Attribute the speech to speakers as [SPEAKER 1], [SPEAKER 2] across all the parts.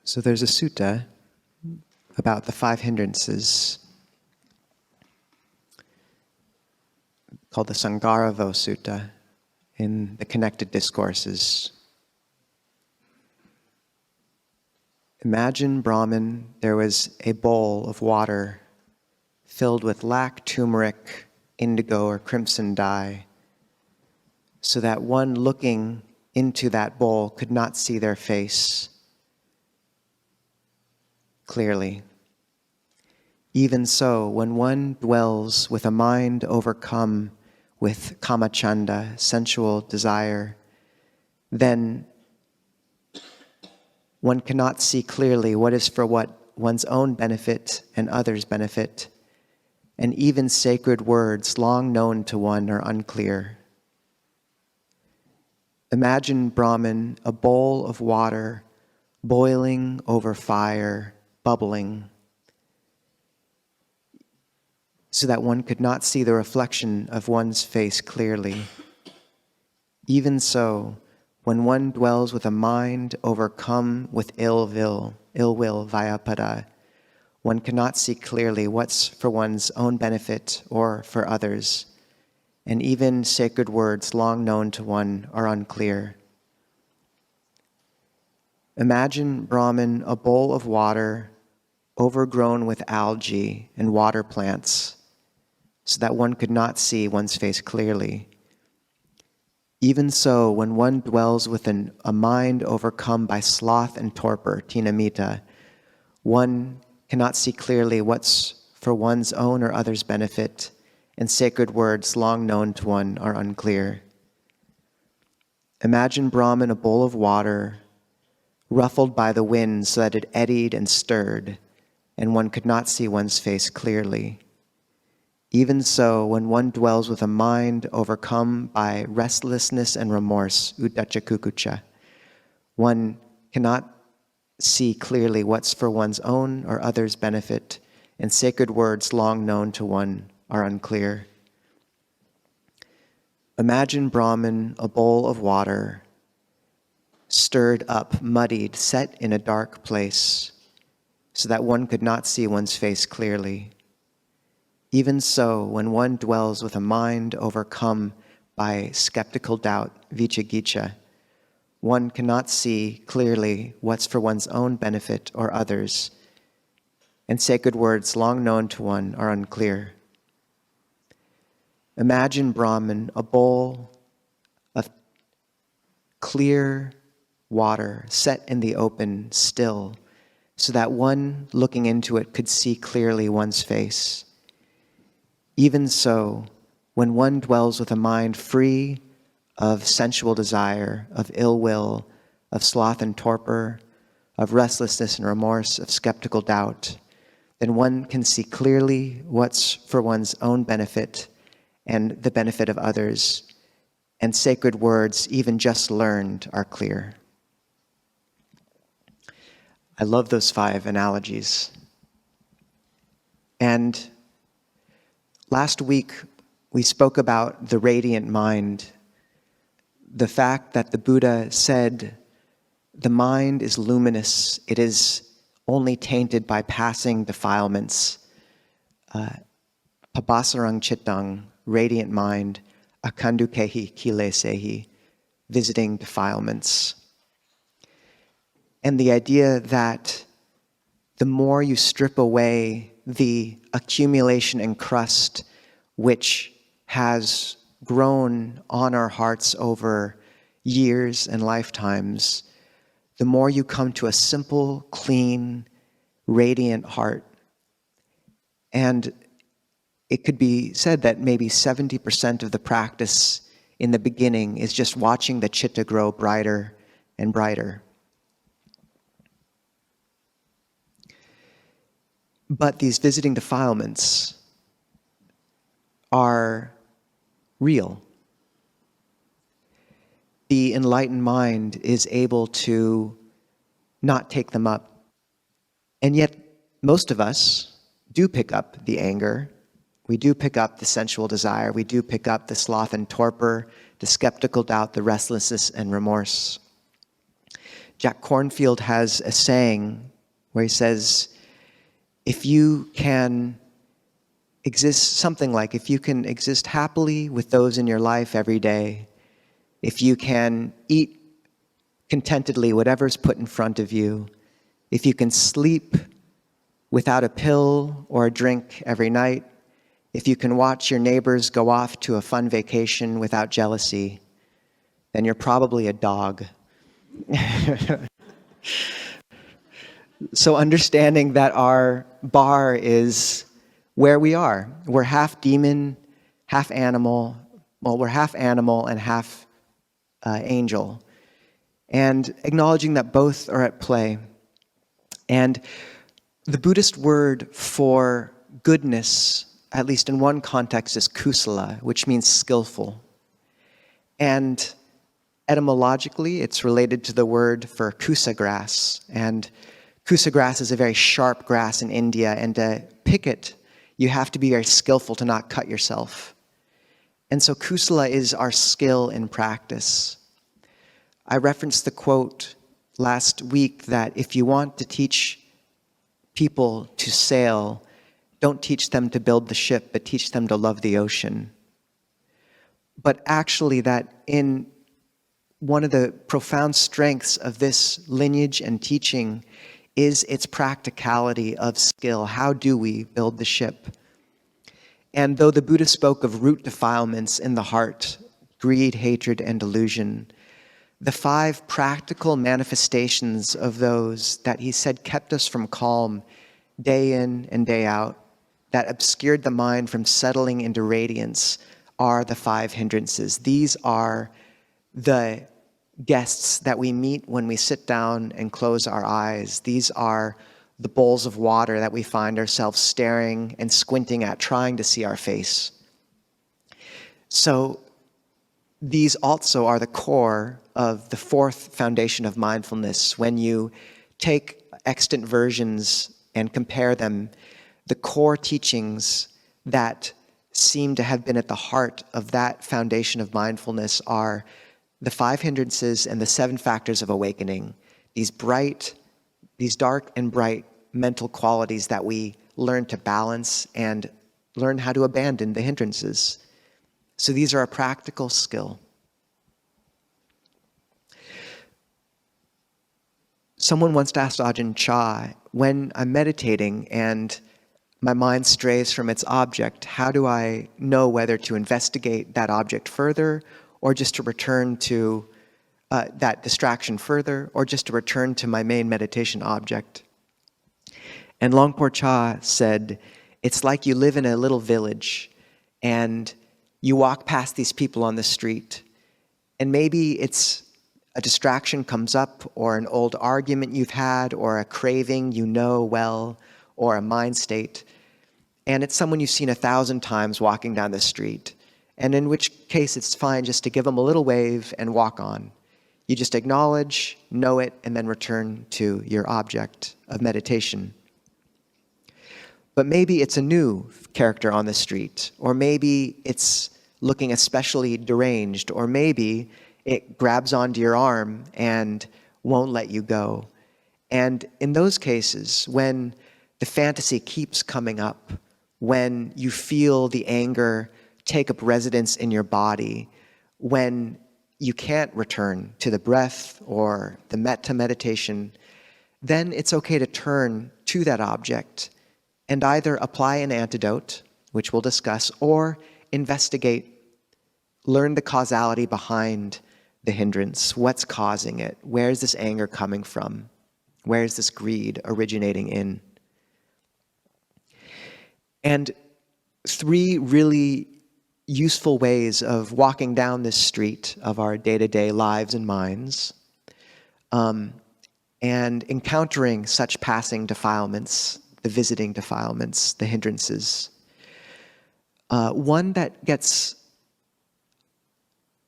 [SPEAKER 1] So there's a sutta about the 5 hindrances called the Sangaravo Sutta in the Connected Discourses. Imagine, Brahman, there was a bowl of water filled with lac, turmeric, indigo, or crimson dye, so that one looking into that bowl could not see their face clearly. Even so, when one dwells with a mind overcome with kamachanda, sensual desire, then one cannot see clearly what is for one's own benefit and others' benefit, and even sacred words long known to one are unclear. Imagine, Brahman, a bowl of water boiling over fire, bubbling, so that one could not see the reflection of one's face clearly. Even so, when one dwells with a mind overcome with ill will, vyapada, one cannot see clearly what's for one's own benefit or for others, and even sacred words long known to one are unclear. Imagine, Brahman, a bowl of water overgrown with algae and water plants, so that one could not see one's face clearly. Even so, when one dwells with a mind overcome by sloth and torpor, tinamita, one cannot see clearly what's for one's own or others' benefit, and sacred words long known to one are unclear. Imagine, Brahman, a bowl of water ruffled by the wind so that it eddied and stirred, and one could not see one's face clearly. Even so, when one dwells with a mind overcome by restlessness and remorse, uddhacca kukucca, one cannot see clearly what's for one's own or others' benefit, and sacred words long known to one are unclear. Imagine, Brahman, a bowl of water, stirred up, muddied, set in a dark place, so that one could not see one's face clearly. Even so, when one dwells with a mind overcome by skeptical doubt, vicikiccha, one cannot see clearly what's for one's own benefit or others, and sacred words long known to one are unclear. Imagine, Brahman, a bowl of clear water set in the open, still, so that one looking into it could see clearly one's face. Even so, when one dwells with a mind free of sensual desire, of ill will, of sloth and torpor, of restlessness and remorse, of skeptical doubt, then one can see clearly what's for one's own benefit and the benefit of others, and sacred words, even just learned, are clear. I love those 5 analogies. And last week, we spoke about the radiant mind, the fact that the Buddha said the mind is luminous, it is only tainted by passing defilements. Pabasarang chittang, radiant mind, akandukehi kilesehi, visiting defilements. And the idea that the more you strip away the accumulation and crust which has grown on our hearts over years and lifetimes, the more you come to a simple, clean, radiant heart. And it could be said that maybe 70% of the practice in the beginning is just watching the chitta grow brighter and brighter. But these visiting defilements are real. The enlightened mind is able to not take them up. And yet, most of us do pick up the anger. We do pick up the sensual desire. We do pick up the sloth and torpor, the skeptical doubt, the restlessness and remorse. Jack Kornfield has a saying where he says, if you can exist, something like, if you can exist happily with those in your life every day, if you can eat contentedly whatever's put in front of you, if you can sleep without a pill or a drink every night, if you can watch your neighbors go off to a fun vacation without jealousy, then you're probably a dog. So understanding that our bar is where we are. We're half demon, half animal. Well, we're half animal and half angel. And acknowledging that both are at play. And the Buddhist word for goodness, at least in one context, is kusala, which means skillful. And etymologically, it's related to the word for kusa grass. And kusa grass is a very sharp grass in India, and to pick it, you have to be very skillful to not cut yourself. And so kusala is our skill in practice. I referenced the quote last week that if you want to teach people to sail, don't teach them to build the ship, but teach them to love the ocean. But actually that in one of the profound strengths of this lineage and teaching is its practicality of skill. How do we build the ship? And though the Buddha spoke of root defilements in the heart, greed, hatred, and delusion, the 5 practical manifestations of those that he said kept us from calm day in and day out, that obscured the mind from settling into radiance, are the 5 hindrances. These are the guests that we meet when we sit down and close our eyes. These are the bowls of water that we find ourselves staring and squinting at, trying to see our face. So these also are the core of the 4th foundation of mindfulness. When you take extant versions and compare them, the core teachings that seem to have been at the heart of that foundation of mindfulness are the 5 hindrances and the 7 factors of awakening. These dark and bright mental qualities that we learn to balance and learn how to abandon the hindrances. So these are a practical skill. Someone once asked Ajahn Chah, when I'm meditating and my mind strays from its object, how do I know whether to investigate that object further, or just to return to that distraction further, or just to return to my main meditation object? And Longpo Cha said, it's like you live in a little village and you walk past these people on the street, and maybe it's a distraction comes up, or an old argument you've had, or a craving you know well, or a mind state, and it's someone you've seen 1,000 times walking down the street, and in which case it's fine just to give them a little wave and walk on. You just acknowledge, know it, and then return to your object of meditation. But maybe it's a new character on the street, or maybe it's looking especially deranged, or maybe it grabs onto your arm and won't let you go. And in those cases, when the fantasy keeps coming up, when you feel the anger take up residence in your body, when you can't return to the breath or the metta meditation, then it's okay to turn to that object and either apply an antidote, which we'll discuss, or investigate, learn the causality behind the hindrance. What's causing it? Where is this anger coming from? Where is this greed originating in? And 3 really useful ways of walking down this street of our day-to-day lives and minds, and encountering such passing defilements, the visiting defilements, the hindrances. One that gets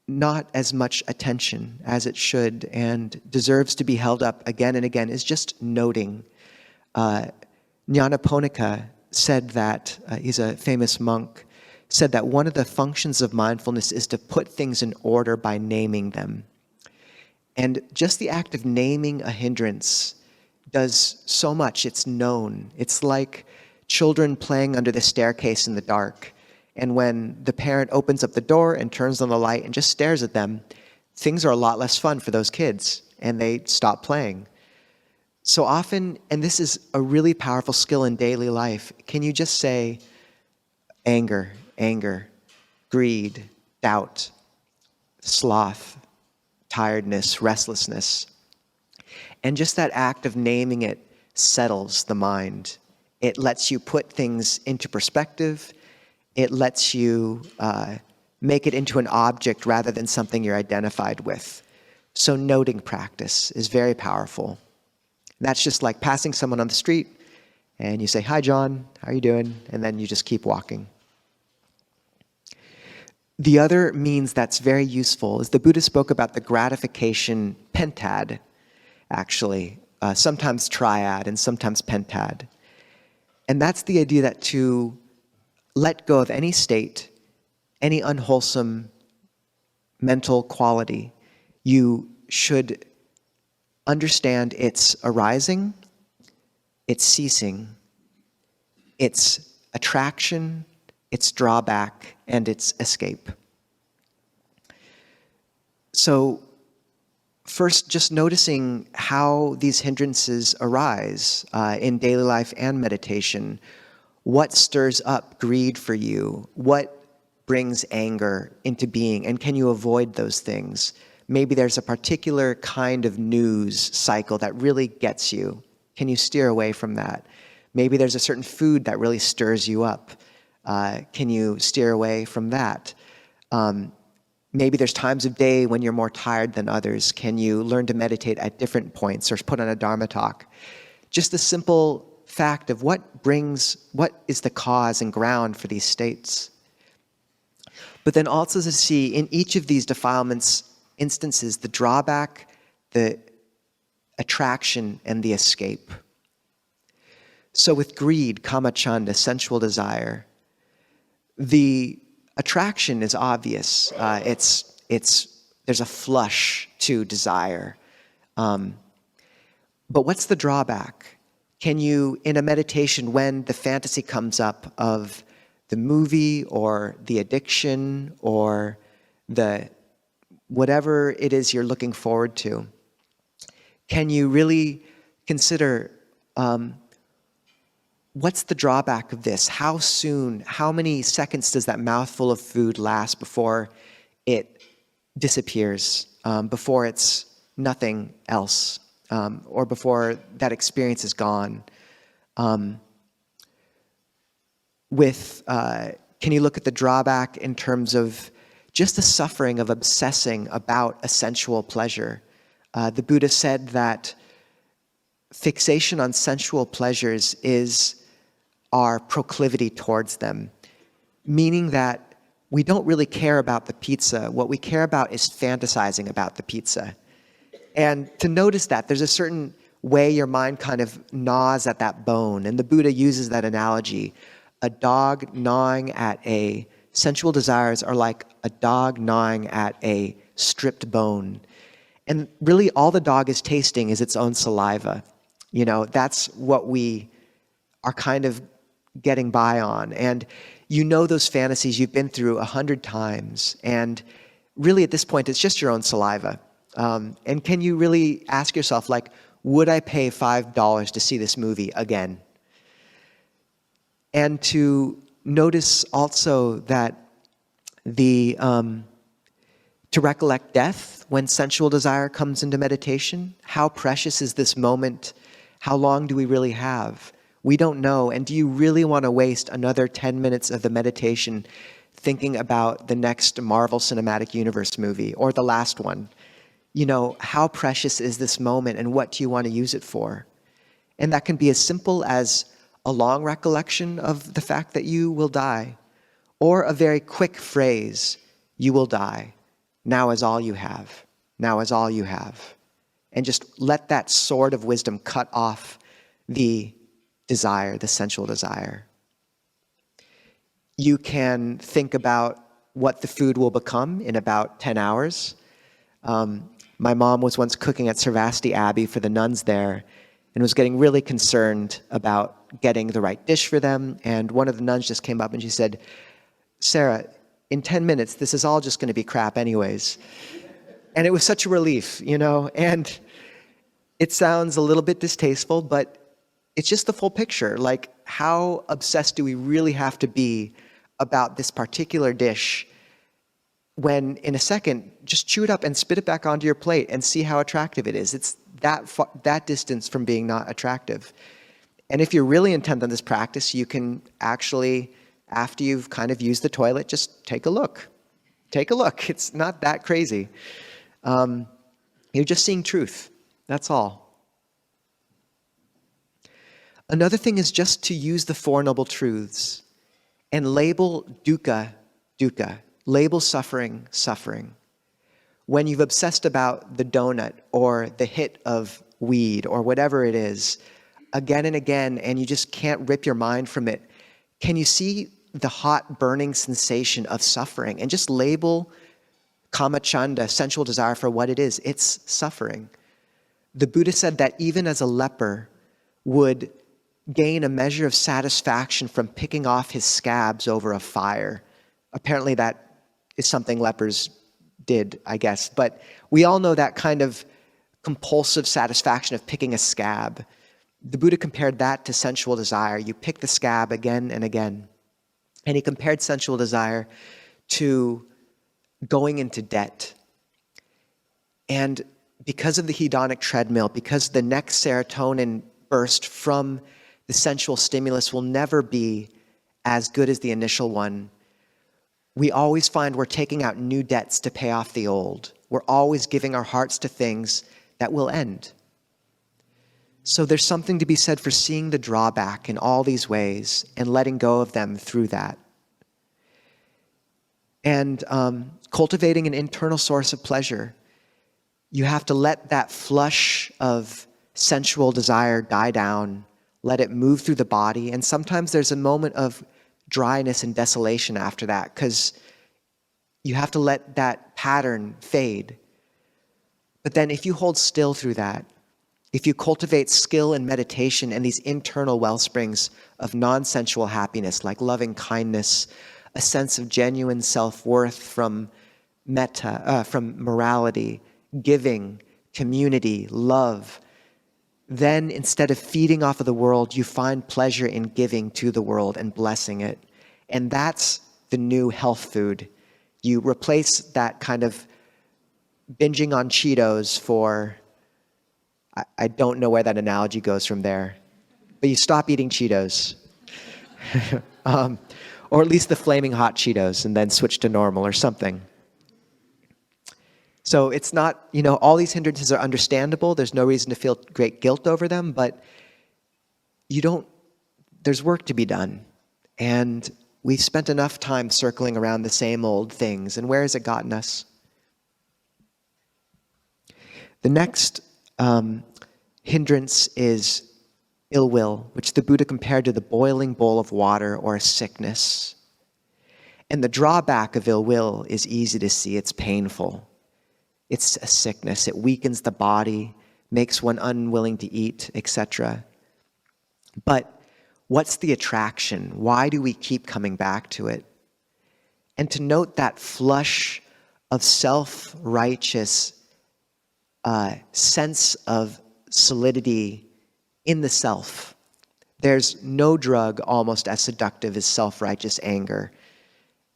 [SPEAKER 1] not as much attention as it should and deserves to be held up again and again is just noting. Nyanaponika said that, he's a famous monk, said that one of the functions of mindfulness is to put things in order by naming them. And just the act of naming a hindrance does so much. It's known. It's like children playing under the staircase in the dark. And when the parent opens up the door and turns on the light and just stares at them, things are a lot less fun for those kids, and they stop playing. So often, and this is a really powerful skill in daily life, can you just say anger, anger, greed, doubt, sloth, tiredness, restlessness? And just that act of naming it settles the mind. It lets you put things into perspective. It lets you make it into an object rather than something you're identified with. So noting practice is very powerful. That's just like passing someone on the street and you say, "Hi, John, how are you doing?" And then you just keep walking. The other means that's very useful is the Buddha spoke about the gratification pentad, actually, sometimes triad and sometimes pentad. And that's the idea that to let go of any state, any unwholesome mental quality, you should understand its arising, its ceasing, its attraction, its drawback, and its escape. So first, just noticing how these hindrances arise in daily life and meditation. What stirs up greed for you? What brings anger into being? And can you avoid those things? Maybe there's a particular kind of news cycle that really gets you. Can you steer away from that? Maybe there's a certain food that really stirs you up. Can you steer away from that? Maybe there's times of day when you're more tired than others. Can you learn to meditate at different points or put on a Dharma talk? Just the simple fact of what is the cause and ground for these states. But then also to see in each of these defilements instances the drawback, the attraction, and the escape. So with greed, kamachanda, sensual desire, the attraction is obvious. There's a flush to desire. But what's the drawback? Can you, in a meditation, when the fantasy comes up of the movie or the addiction or the whatever it is you're looking forward to, can you really consider what's the drawback of this? How soon, how many seconds does that mouthful of food last before it disappears, before it's nothing else, or before that experience is gone? Can you look at the drawback in terms of just the suffering of obsessing about a sensual pleasure? The Buddha said that fixation on sensual pleasures is our proclivity towards them, meaning that we don't really care about the pizza. What we care about is fantasizing about the pizza. And to notice that, there's a certain way your mind kind of gnaws at that bone. And the Buddha uses that analogy. A dog gnawing at a sensual desires are like a dog gnawing at a stripped bone. And really all the dog is tasting is its own saliva. You know, that's what we are kind of getting by on. And you know those fantasies you've been through 100 times. And really at this point, it's just your own saliva. And can you really ask yourself, like, would I pay $5 to see this movie again? And to notice also that to recollect death when sensual desire comes into meditation. How precious is this moment? How long do we really have? We don't know. And do you really want to waste another 10 minutes of the meditation thinking about the next Marvel Cinematic Universe movie or the last one? You know, how precious is this moment and what do you want to use it for? And that can be as simple as a long recollection of the fact that you will die, or a very quick phrase, "You will die. Now is all you have. Now is all you have." And just let that sword of wisdom cut off the desire, the sensual desire. You can think about what the food will become in about 10 hours. My mom was once cooking at Servasti Abbey for the nuns there and was getting really concerned about getting the right dish for them. And one of the nuns just came up and she said, "Sarah, in 10 minutes, this is all just going to be crap anyways." And it was such a relief, and it sounds a little bit distasteful, but it's just the full picture. Like, how obsessed do we really have to be about this particular dish when in a second, just chew it up and spit it back onto your plate and see how attractive it is. It's that distance from being not attractive. And if you're really intent on this practice, you can actually, after you've kind of used the toilet, just take a look. Take a look. It's not that crazy. You're just seeing truth. That's all. Another thing is just to use the Four Noble Truths and label dukkha, dukkha. Label suffering, suffering. When you've obsessed about the donut or the hit of weed or whatever it is, again and again, and you just can't rip your mind from it, can you see the hot burning sensation of suffering and just label kamachanda, sensual desire, for what it is? It's suffering. The Buddha said that even as a leper would gain a measure of satisfaction from picking off his scabs over a fire. Apparently that is something lepers did, I guess. But we all know that kind of compulsive satisfaction of picking a scab. The Buddha compared that to sensual desire. You pick the scab again and again. And he compared sensual desire to going into debt. And because of the hedonic treadmill, because the next serotonin burst from the sensual stimulus will never be as good as the initial one, we always find we're taking out new debts to pay off the old. We're always giving our hearts to things that will end. So there's something to be said for seeing the drawback in all these ways and letting go of them through that. And cultivating an internal source of pleasure. You have to let that flush of sensual desire die down, let it move through the body. And sometimes there's a moment of dryness and desolation after that, because you have to let that pattern fade. But then if you hold still through that, if you cultivate skill and meditation and these internal wellsprings of non-sensual happiness, like loving kindness, a sense of genuine self-worth from metta, from morality, giving, community, love, then instead of feeding off of the world, you find pleasure in giving to the world and blessing it. And that's the new health food. You replace that kind of binging on Cheetos for, I don't know where that analogy goes from there, but you stop eating Cheetos. Or at least the flaming hot Cheetos, and then switch to normal or something. So it's not, all these hindrances are understandable. There's no reason to feel great guilt over them, but there's work to be done. And we've spent enough time circling around the same old things. And where has it gotten us? The next hindrance is ill will, which the Buddha compared to the boiling bowl of water or a sickness. And the drawback of ill will is easy to see. It's painful. It's a sickness. It weakens the body, makes one unwilling to eat, etc. But what's the attraction? Why do we keep coming back to it? And to note that flush of self-righteous sense of solidity in the self. There's no drug almost as seductive as self-righteous anger.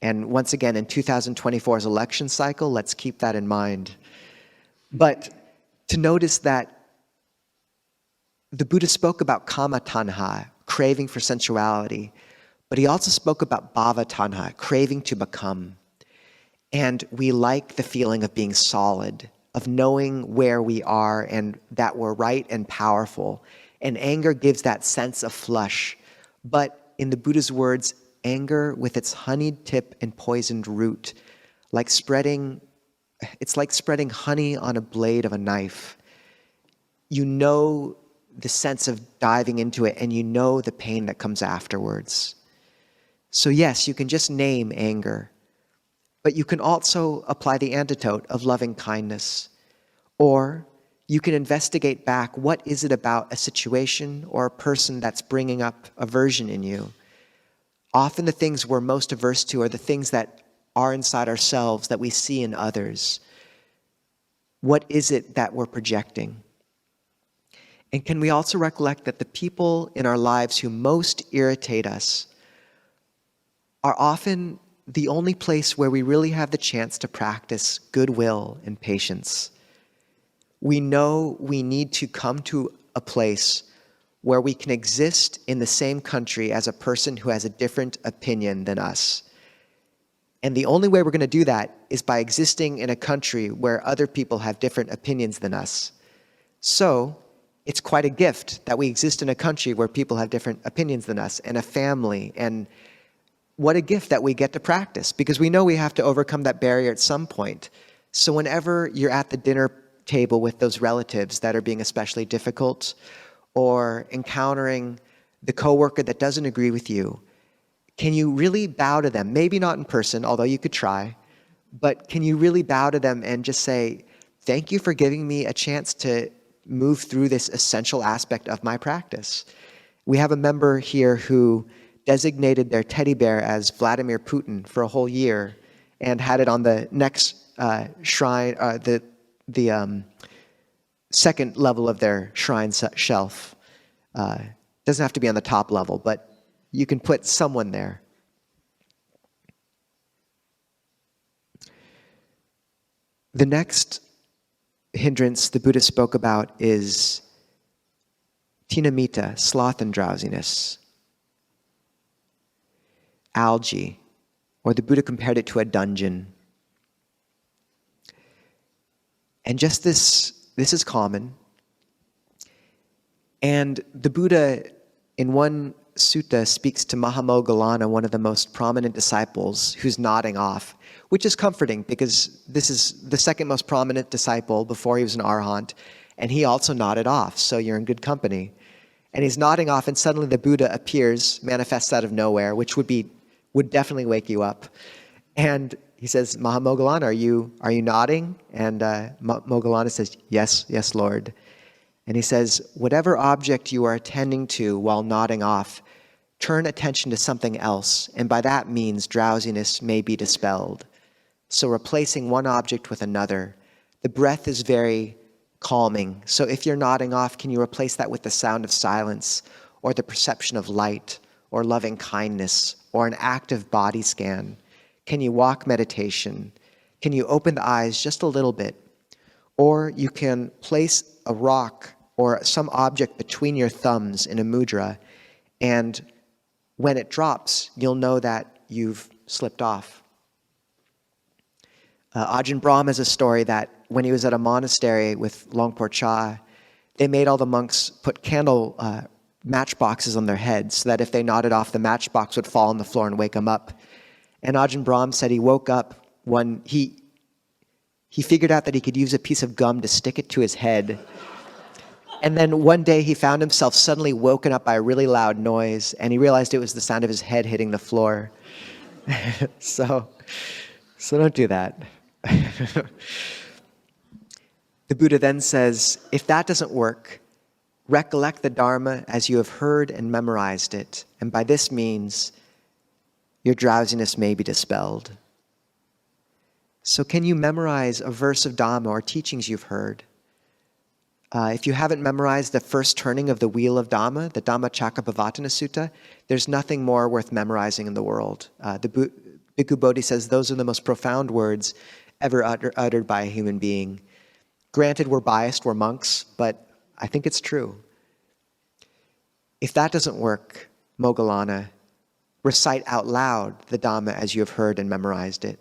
[SPEAKER 1] And once again, in 2024's election cycle, let's keep that in mind. But to notice that the Buddha spoke about kama tanha, craving for sensuality, but he also spoke about bhava tanha, craving to become. And we like the feeling of being solid, of knowing where we are and that we're right and powerful. And anger gives that sense of flush. But in the Buddha's words, anger with its honeyed tip and poisoned root, it's like spreading honey on a blade of a knife. You know the sense of diving into it, and you know the pain that comes afterwards. So yes, you can just name anger, but you can also apply the antidote of loving kindness, Or you can investigate back, what is it about a situation or a person that's bringing up aversion in you? Often the things we're most averse to are the things that are inside ourselves that we see in others. What is it that we're projecting? And can we also recollect that the people in our lives who most irritate us are often the only place where we really have the chance to practice goodwill and patience? We know we need to come to a place where we can exist in the same country as a person who has a different opinion than us. And the only way we're going to do that is by existing in a country where other people have different opinions than us. So it's quite a gift that we exist in a country where people have different opinions than us, and a family, and what a gift that we get to practice, because we know we have to overcome that barrier at some point. So whenever you're at the dinner table with those relatives that are being especially difficult, or encountering the coworker that doesn't agree with you, can you really bow to them? Maybe not in person, although you could try, but can you really bow to them and just say, thank you for giving me a chance to move through this essential aspect of my practice? We have a member here who designated their teddy bear as Vladimir Putin for a whole year and had it on the next shrine, the second level of their shrine shelf. Doesn't have to be on the top level, but you can put someone there. The next hindrance the Buddha spoke about is tinamita, sloth and drowsiness. Algae, or the Buddha compared it to a dungeon. And just this is common. And the Buddha, in one sutta, speaks to Mahamoggallana, one of the most prominent disciples, who's nodding off, which is comforting because this is the second most prominent disciple before he was an arahant, and he also nodded off, so you're in good company. And he's nodding off, and suddenly the Buddha appears, manifests out of nowhere, which would definitely wake you up. And he says, Mahamoggallana, are you nodding? And Moggallana says, yes, Lord. And he says, whatever object you are attending to while nodding off, turn attention to something else, and by that means drowsiness may be dispelled. So replacing one object with another. The breath is very calming. So if you're nodding off, can you replace that with the sound of silence, or the perception of light, or loving kindness, or an active body scan? Can you walk meditation? Can you open the eyes just a little bit? Or you can place a rock or some object between your thumbs in a mudra, and when it drops, you'll know that you've slipped off. Ajahn Brahm has a story that when he was at a monastery with Longpo Cha, they made all the monks put candle matchboxes on their heads so that if they nodded off, the matchbox would fall on the floor and wake them up. And Ajahn Brahm said he woke up when he figured out that he could use a piece of gum to stick it to his head. And then one day he found himself suddenly woken up by a really loud noise, and he realized it was the sound of his head hitting the floor. So don't do that. The Buddha then says, if that doesn't work, recollect the Dharma as you have heard and memorized it, and by this means your drowsiness may be dispelled. So can you memorize a verse of Dhamma or teachings you've heard? If you haven't memorized the first turning of the wheel of Dhamma, the Dhammacakkappavattana Sutta, there's nothing more worth memorizing in the world. The Bhikkhu Bodhi says those are the most profound words ever uttered by a human being. Granted, we're biased, we're monks, but I think it's true. If that doesn't work, Moggallana, recite out loud the Dhamma as you have heard and memorized it.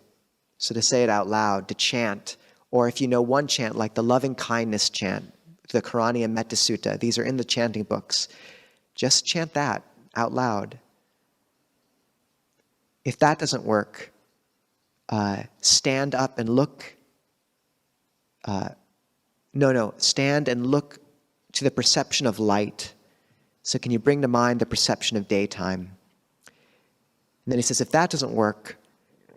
[SPEAKER 1] So to say it out loud, to chant, or if you know one chant, like the loving kindness chant, the Karaniya Metta Sutta, these are in the chanting books. Just chant that out loud. If that doesn't work, stand up and look. Stand and look to the perception of light. So can you bring to mind the perception of daytime? And then he says, if that doesn't work,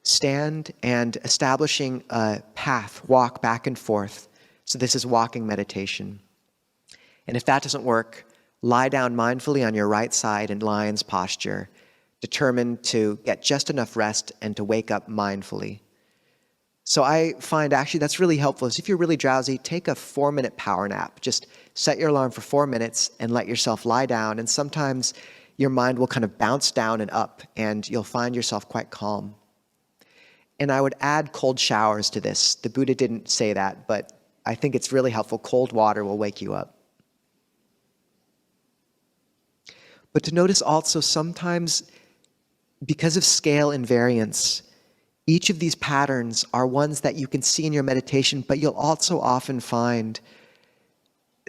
[SPEAKER 1] stand and establishing a path, walk back and forth So this is walking meditation. And if that doesn't work, lie down mindfully on your right side in lion's posture, determined to get just enough rest and to wake up mindfully. So I find actually that's really helpful. Is if you're really drowsy, take a 4-minute power nap. Just set your alarm for 4 minutes and let yourself lie down. And sometimes your mind will kind of bounce down and up, and you'll find yourself quite calm. And I would add cold showers to this. The Buddha didn't say that, but I think it's really helpful. Cold water will wake you up. But to notice also sometimes, because of scale invariance, each of these patterns are ones that you can see in your meditation, but you'll also often find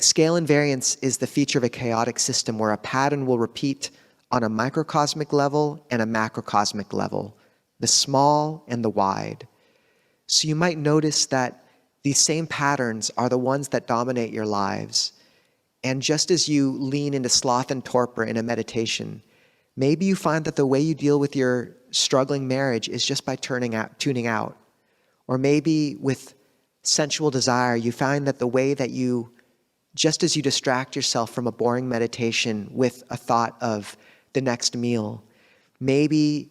[SPEAKER 1] scale invariance is the feature of a chaotic system where a pattern will repeat on a microcosmic level and a macrocosmic level, the small and the wide. So you might notice that these same patterns are the ones that dominate your lives. And just as you lean into sloth and torpor in a meditation, maybe you find that the way you deal with your struggling marriage is just by tuning out. Or maybe with sensual desire, you find that the way that you, just as you distract yourself from a boring meditation with a thought of the next meal, maybe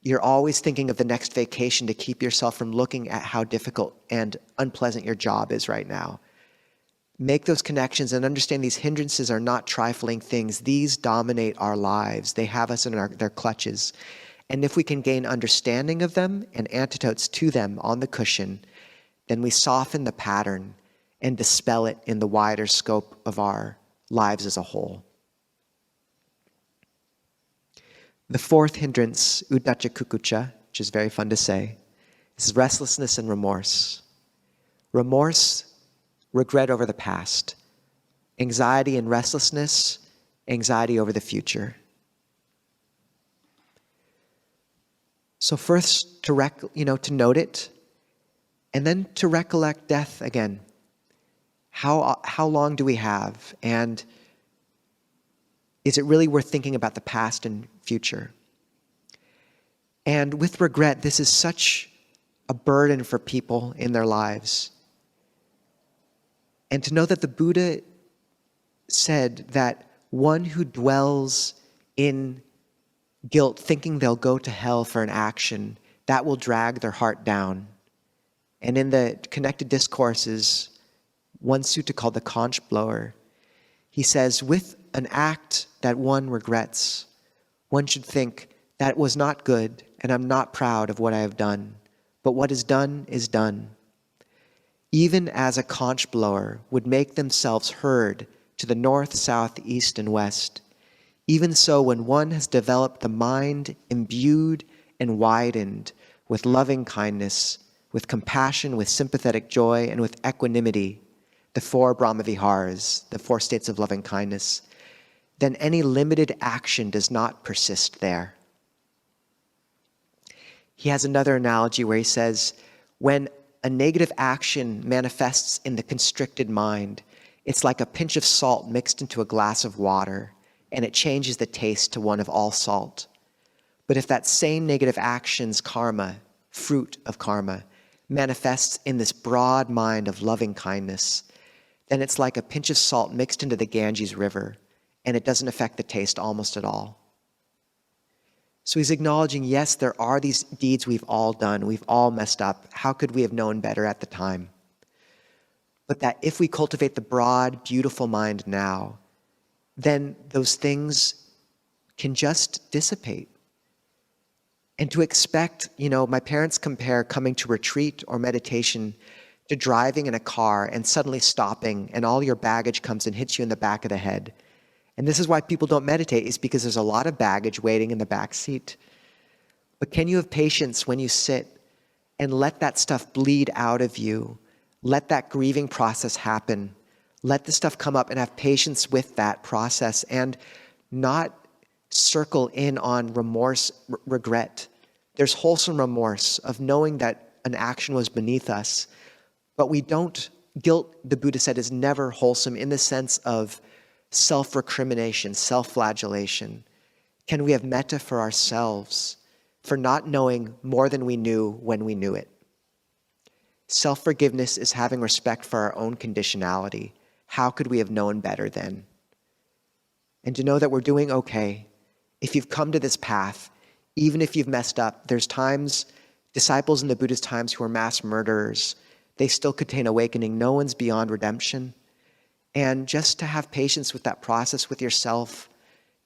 [SPEAKER 1] you're always thinking of the next vacation to keep yourself from looking at how difficult and unpleasant your job is right now. Make those connections and understand these hindrances are not trifling things. These dominate our lives. They have us in their clutches. And if we can gain understanding of them and antidotes to them on the cushion, then we soften the pattern and dispel it in the wider scope of our lives as a whole. The fourth hindrance, uddhacca kukucca, which is very fun to say, is restlessness and remorse. Remorse, regret over the past. Anxiety and restlessness, anxiety over the future. So first to note it, and then to recollect death again. How long do we have? And is it really worth thinking about the past and future? And with regret, this is such a burden for people in their lives. And to know that the Buddha said that one who dwells in guilt, thinking they'll go to hell for an action, that will drag their heart down. And in the connected discourses, one sutta called the conch blower, he says, with an act that one regrets, one should think, that was not good, and I'm not proud of what I have done. But what is done is done. Even as a conch blower would make themselves heard to the north, south, east, and west, even so when one has developed the mind imbued and widened with loving kindness, with compassion, with sympathetic joy, and with equanimity, the 4 Brahmaviharas, the 4 states of loving kindness, then any limited action does not persist there. He has another analogy where he says, when a negative action manifests in the constricted mind, it's like a pinch of salt mixed into a glass of water, and it changes the taste to one of all salt. But if that same negative action's karma, fruit of karma, manifests in this broad mind of loving kindness, then it's like a pinch of salt mixed into the Ganges River, and it doesn't affect the taste almost at all. So he's acknowledging, yes, there are these deeds we've all done, we've all messed up. How could we have known better at the time? But that if we cultivate the broad, beautiful mind now, then those things can just dissipate. And to expect, my parents compare coming to retreat or meditation to driving in a car and suddenly stopping and all your baggage comes and hits you in the back of the head. And this is why people don't meditate, is because there's a lot of baggage waiting in the back seat. But can you have patience when you sit and let that stuff bleed out of you? Let that grieving process happen. Let the stuff come up and have patience with that process and not circle in on remorse, regret. There's wholesome remorse of knowing that an action was beneath us, but we don't, guilt, the Buddha said, is never wholesome in the sense of self-recrimination, self-flagellation. Can we have metta for ourselves for not knowing more than we knew when we knew it? Self-forgiveness is having respect for our own conditionality. How could we have known better then? And to know that we're doing okay. If you've come to this path, even if you've messed up, there's times, disciples in the Buddha's times who are mass murderers, they still contain awakening. No one's beyond redemption. And just to have patience with that process with yourself,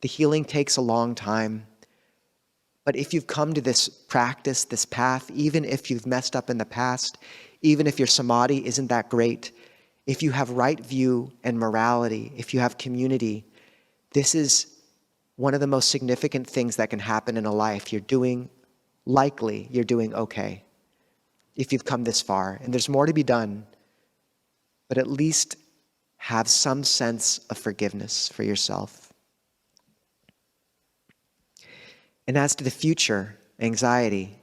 [SPEAKER 1] the healing takes a long time. But if you've come to this practice, this path, even if you've messed up in the past, even if your samadhi isn't that great, if you have right view and morality, if you have community, this is one of the most significant things that can happen in a life. You're doing okay if you've come this far. And there's more to be done, but at least have some sense of forgiveness for yourself. And as to the future, anxiety,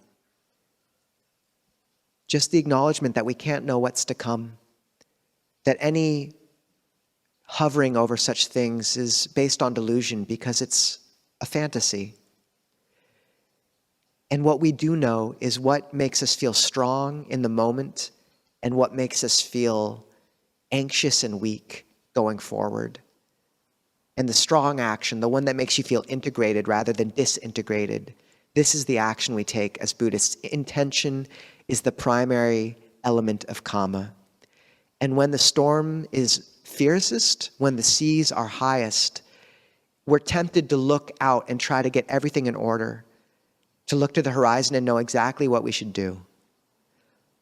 [SPEAKER 1] just the acknowledgement that we can't know what's to come, that any hovering over such things is based on delusion because it's a fantasy. And what we do know is what makes us feel strong in the moment and what makes us feel anxious and weak going forward. And the strong action, the one that makes you feel integrated rather than disintegrated, this is the action we take as Buddhists. Intention is the primary element of karma. And when the storm is fiercest, when the seas are highest, we're tempted to look out and try to get everything in order, to look to the horizon and know exactly what we should do.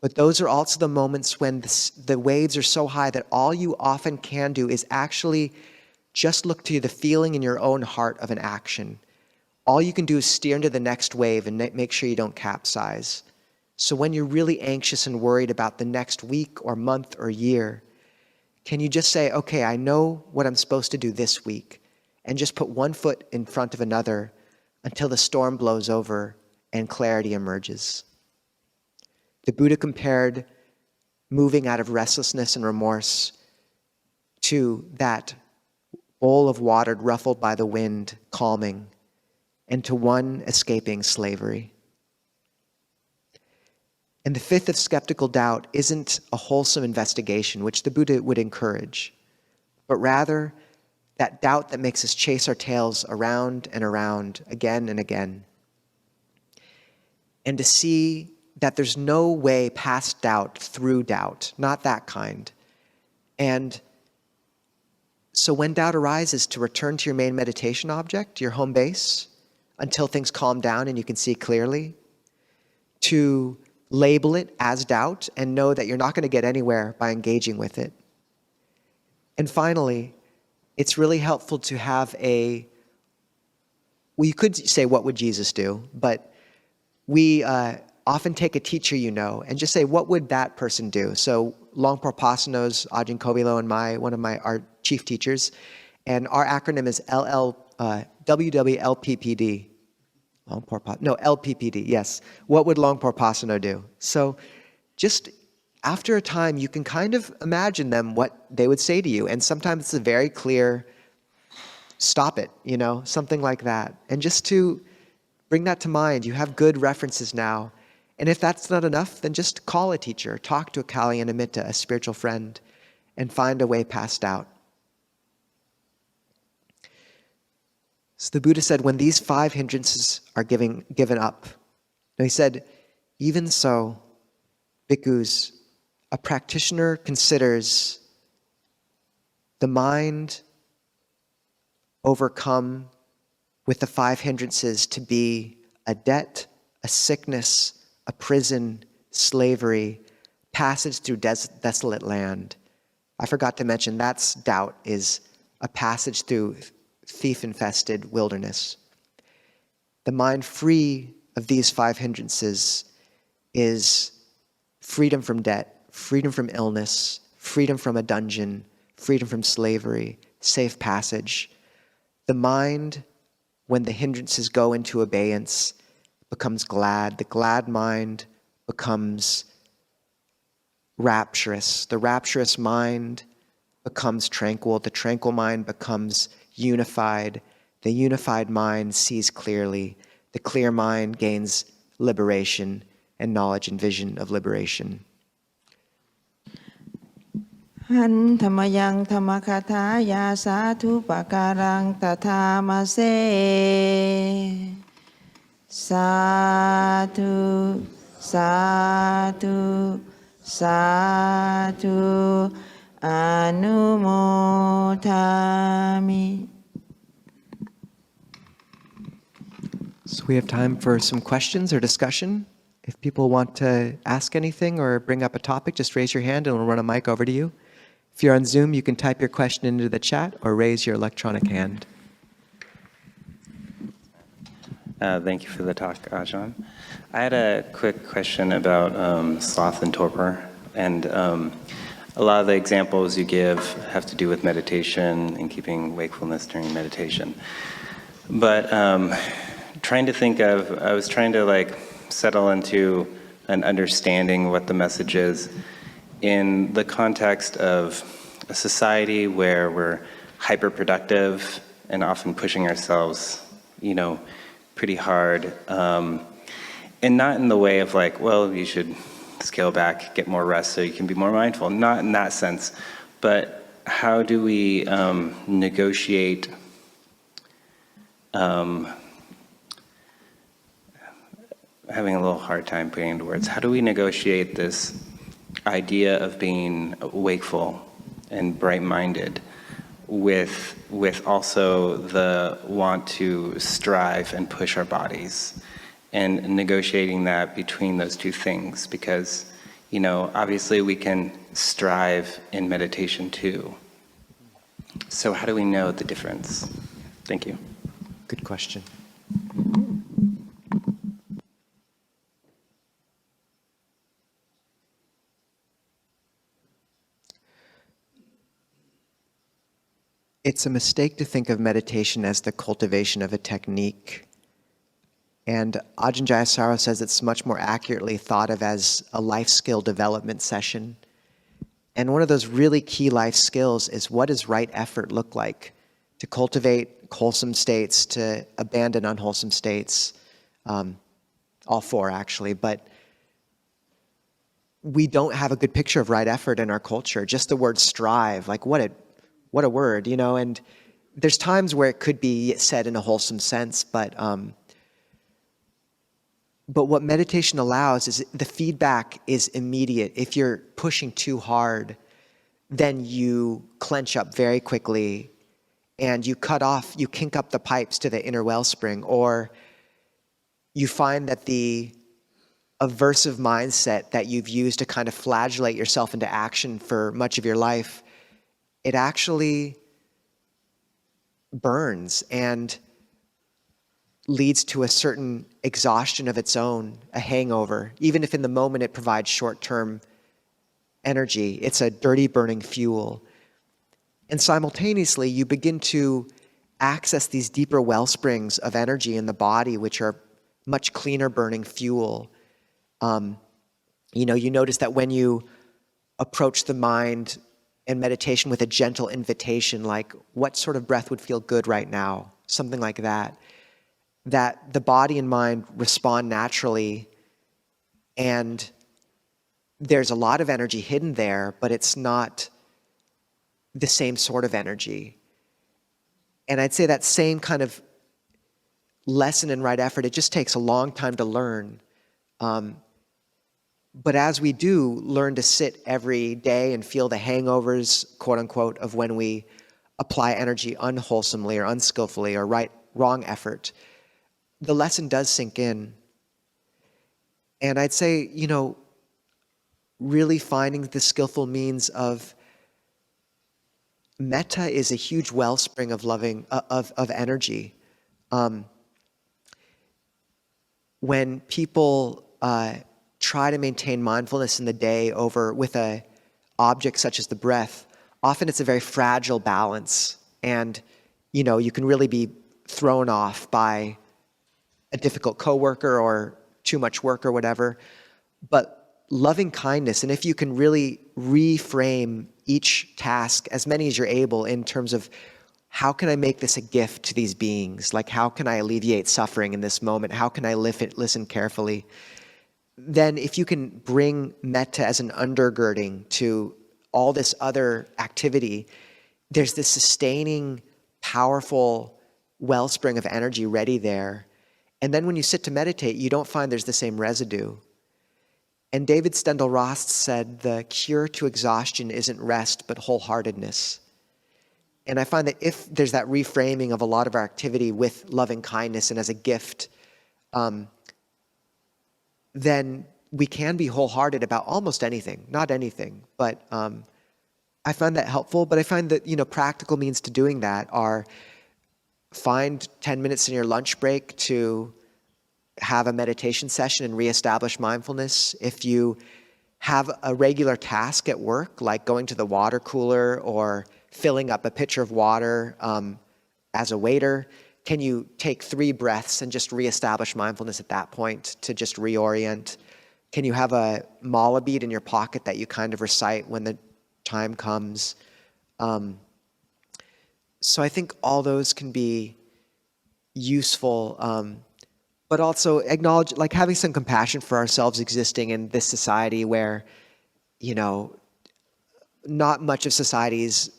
[SPEAKER 1] But those are also the moments when the waves are so high that all you often can do is actually just look to the feeling in your own heart of an action. All you can do is steer into the next wave and make sure you don't capsize. So when you're really anxious and worried about the next week or month or year, can you just say, okay, I know what I'm supposed to do this week, and just put one foot in front of another until the storm blows over and clarity emerges. The Buddha compared moving out of restlessness and remorse to that bowl of water ruffled by the wind, calming, and to one escaping slavery. And the fifth of skeptical doubt isn't a wholesome investigation, which the Buddha would encourage, but rather that doubt that makes us chase our tails around and around again and again. And to see that there's no way past doubt through doubt, not that kind. And so when doubt arises, to return to your main meditation object, your home base, until things calm down and you can see clearly, to label it as doubt and know that you're not going to get anywhere by engaging with it. And finally, it's really helpful to have well, you could say, what would Jesus do? But we often take a teacher you know and just say, what would that person do? So Longpo Pasano's Ajahn Kobilo and one of our chief teachers, and our acronym is WWLPPD. LPPD, yes. What would Longpo Pasano do? So just after a time, you can kind of imagine them, what they would say to you. And sometimes it's a very clear, stop it, something like that. And just to bring that to mind, you have good references now. And if that's not enough, then just call a teacher, talk to a Kalyanamitta, a spiritual friend, and find a way past doubt. So the Buddha said, when these 5 hindrances are given up, he said, even so, bhikkhus, a practitioner considers the mind overcome with the 5 hindrances to be a debt, a sickness, a prison, slavery, passage through desolate land. I forgot to mention that's doubt, is a passage through thief-infested wilderness. The mind free of these 5 hindrances is freedom from debt, freedom from illness, freedom from a dungeon, freedom from slavery, safe passage. The mind, when the hindrances go into abeyance, becomes glad. The glad mind becomes rapturous. The rapturous mind becomes tranquil. The tranquil mind becomes unified. The unified mind sees clearly. The clear mind gains liberation and knowledge and vision of liberation.
[SPEAKER 2] หันธรรมยังธรรมคาถายาสาธุปะการังตถามาเสสาธุสาธุสาธุอนุโมทามิ
[SPEAKER 1] So we have time for some questions or discussion. If people want to ask anything or bring up a topic, just raise your hand and we'll run a mic over to you. If you're on Zoom, you can type your question into the chat or raise your electronic hand.
[SPEAKER 3] Thank you for the talk, Ajahn. I had a quick question about sloth and torpor. And a lot of the examples you give have to do with meditation and keeping wakefulness during meditation. But trying to think of, I was trying to like settle into an understanding what the message is in the context of a society where we're hyper-productive and often pushing ourselves, you know, pretty hard. And not in the way of like, well, you should scale back, get more rest so you can be more mindful. Not in that sense. But how do we negotiate having a little hard time putting into words. How do we negotiate this idea of being wakeful and bright-minded with also the want to strive and push our bodies, and negotiating that between those two things? Because, you know, obviously we can strive in meditation too. So how do we know the difference? Thank you.
[SPEAKER 1] Good question. It's a mistake to think of meditation as the cultivation of a technique. And Ajahn Jayasaro says it's much more accurately thought of as a life skill development session. And one of those really key life skills is, what does right effort look like to cultivate wholesome states, to abandon unwholesome states? All four, actually. But we don't have a good picture of right effort in our culture. Just the word strive, like what a word, you know? And there's times where it could be said in a wholesome sense, but what meditation allows is the feedback is immediate. If you're pushing too hard, then you clench up very quickly and you kink up the pipes to the inner wellspring, or you find that the aversive mindset that you've used to kind of flagellate yourself into action for much of your life, it actually burns and leads to a certain exhaustion of its own, a hangover. Even if in the moment it provides short-term energy, it's a dirty burning fuel. And simultaneously, you begin to access these deeper wellsprings of energy in the body, which are much cleaner burning fuel. You know, you notice that when you approach the mind and meditation with a gentle invitation, like what sort of breath would feel good right now, something like that, that the body and mind respond naturally, and there's a lot of energy hidden there, but it's not the same sort of energy. And I'd say that same kind of lesson in right effort, it just takes a long time to learn. But as we do learn to sit every day and feel the hangovers, quote unquote, of when we apply energy unwholesomely or unskillfully or wrong effort, the lesson does sink in. And I'd say, you know, really finding the skillful means of metta is a huge wellspring of loving, of energy. When people try to maintain mindfulness in the day with a object such as the breath, often it's a very fragile balance, and you know, you can really be thrown off by a difficult coworker or too much work or whatever. But loving kindness, and if you can really reframe each task, as many as you're able, in terms of how can I make this a gift to these beings? Like, how can I alleviate suffering in this moment? How can I listen carefully? Then if you can bring metta as an undergirding to all this other activity, there's this sustaining, powerful wellspring of energy ready there. And then when you sit to meditate, you don't find there's the same residue. And David Stendhal-Rost said, the cure to exhaustion isn't rest, but wholeheartedness. And I find that if there's that reframing of a lot of our activity with loving kindness and as a gift, then we can be wholehearted about almost anything, not anything, but I find that helpful. But I find that, practical means to doing that are find 10 minutes in your lunch break to have a meditation session and reestablish mindfulness. If you have a regular task at work, like going to the water cooler or filling up a pitcher of water as a waiter, can you take 3 breaths and just reestablish mindfulness at that point to just reorient? Can you have a mala bead in your pocket that you kind of recite when the time comes? So I think all those can be useful, but also acknowledge, like having some compassion for ourselves existing in this society where, not much of society is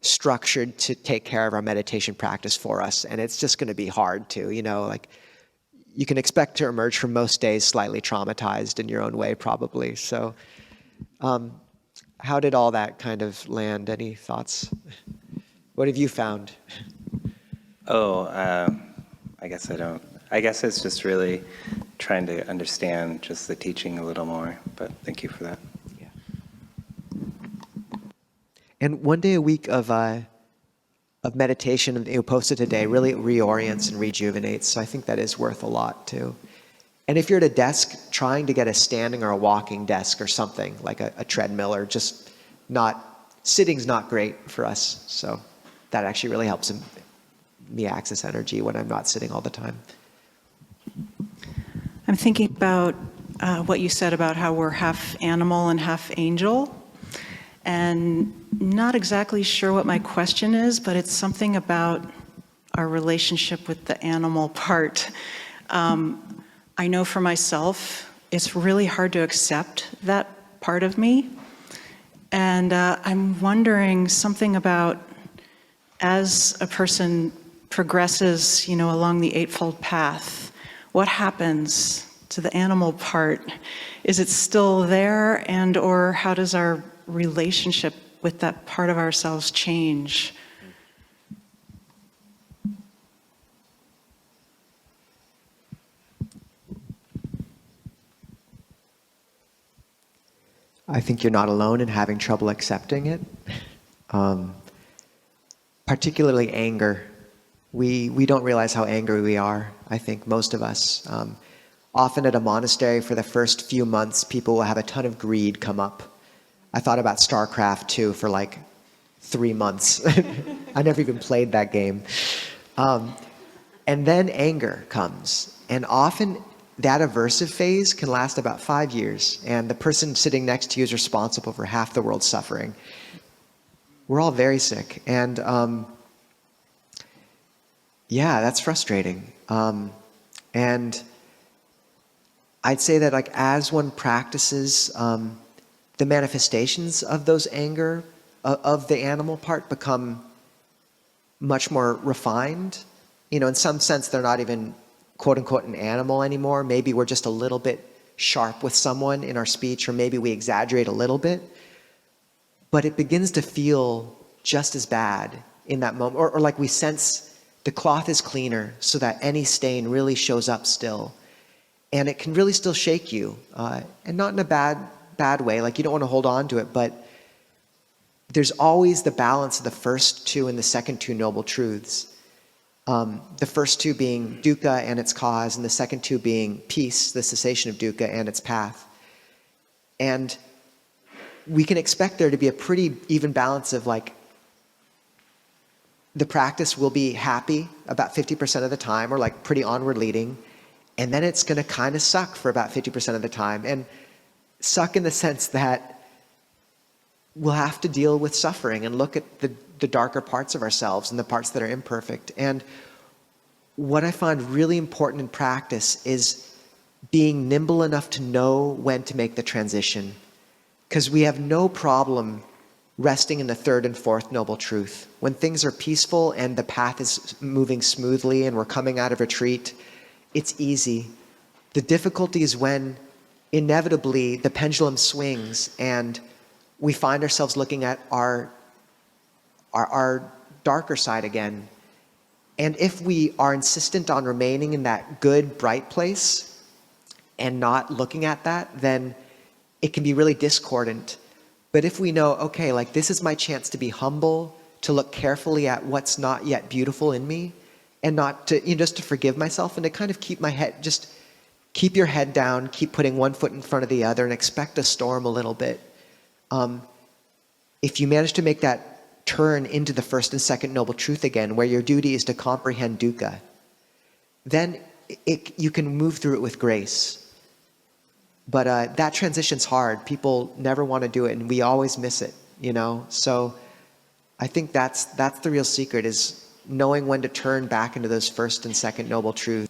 [SPEAKER 1] structured to take care of our meditation practice for us. And it's just going to be hard to, like you can expect to emerge from most days slightly traumatized in your own way, probably. So how did all that kind of land? Any thoughts? What have you found?
[SPEAKER 3] I guess I don't. I guess it's just really trying to understand just the teaching a little more, but thank you for that.
[SPEAKER 1] Yeah. And one day a week of meditation, posted a day, really reorients and rejuvenates. So I think that is worth a lot too. And if you're at a desk, trying to get a standing or a walking desk or something, like a treadmill, or just sitting's not great for us. So that actually really helps me access energy when I'm not sitting all the time.
[SPEAKER 4] I'm thinking about what you said about how we're half animal and half angel, and not exactly sure what my question is, but it's something about our relationship with the animal part. I know for myself, it's really hard to accept that part of me, and I'm wondering something about, as a person progresses, along the Eightfold Path, what happens to the animal part? Is it still there, or how does our relationship with that part of ourselves change?
[SPEAKER 1] I think you're not alone in having trouble accepting it. Particularly anger. We don't realize how angry we are, I think, most of us. Often at a monastery for the first few months, people will have a ton of greed come up. I thought about StarCraft 2 for like 3 months. I never even played that game. And then anger comes. And often that aversive phase can last about 5 years. And the person sitting next to you is responsible for half the world's suffering. We're all very sick. And yeah, that's frustrating. And I'd say that as one practices, the manifestations of those anger, of the animal part, become much more refined. In some sense, they're not even quote unquote an animal anymore. Maybe we're just a little bit sharp with someone in our speech, or maybe we exaggerate a little bit. But it begins to feel just as bad in that moment, or like we sense the cloth is cleaner so that any stain really shows up still. And it can really still shake you, and not in a bad way, like you don't want to hold on to it, but there's always the balance of the first two and the second two noble truths. The first two being dukkha and its cause, and the second two being peace, the cessation of dukkha, and its path. And we can expect there to be a pretty even balance of the practice will be happy about 50% of the time, or pretty onward leading, and then it's going to kind of suck for about 50% of the time. And suck in the sense that we'll have to deal with suffering and look at the darker parts of ourselves and the parts that are imperfect. And what I find really important in practice is being nimble enough to know when to make the transition. Because we have no problem resting in the third and fourth noble truth. When things are peaceful and the path is moving smoothly and we're coming out of retreat, it's easy. The difficulty is when inevitably the pendulum swings and we find ourselves looking at our darker side again. And if we are insistent on remaining in that good, bright place and not looking at that, then it can be really discordant. But if we know, okay, like this is my chance to be humble, to look carefully at what's not yet beautiful in me, and not to, just to forgive myself and to kind of keep my head, just keep your head down, keep putting one foot in front of the other and expect a storm a little bit. If you manage to make that turn into the first and second noble truth again, where your duty is to comprehend dukkha, then you can move through it with grace. But that transition's hard. People never want to do it, and we always miss it, So I think that's the real secret, is knowing when to turn back into those first and second noble truths.